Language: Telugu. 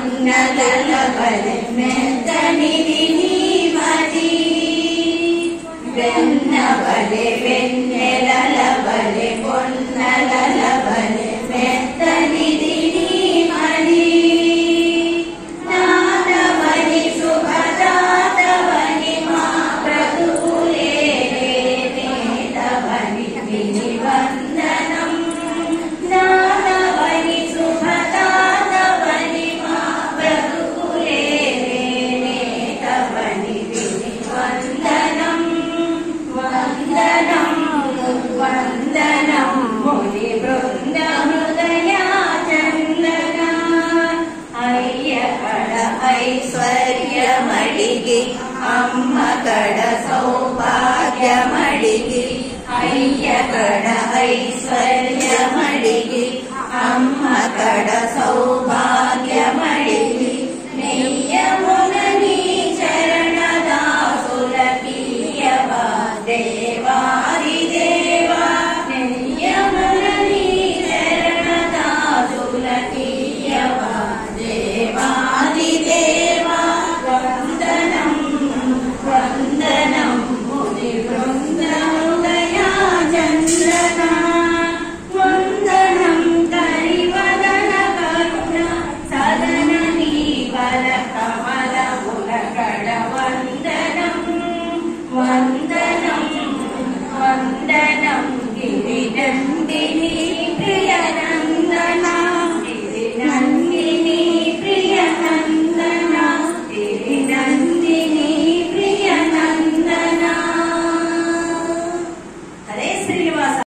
పొన్నలబలి మెత్తనిది నీ మది వెన్నబలి వెన్నెలబలి పొన్నలబలి మెత్తనిది నీ మది నాదవని శుభదాతవని మా బ్రతుకులే నేతవని విని వందనం నాదవని శుభదాతవని మా బ్రతుకులే నేతవని విని వందనం వందనం వందనం ముని బృంద హృదయా చందన అయ్య కడ ఐశ్వర్యమడిగి అమ్మ కడ సౌభాగ్యమడిగి అయ్య కడ ఐశ్వర్యమడిగి అమ్మ కడ సౌభాగ్యమడిగి నెయ్యమున నీ చరణదాసులకీయవా దేవాది దేవా నెయ్యమున నీ చరణదాసులకీయవా దేవాది దేవా వందనం వందనం ముని బృంద హృదయా చంద్రన వందనం కరివదన కరుణ సదన నీ బల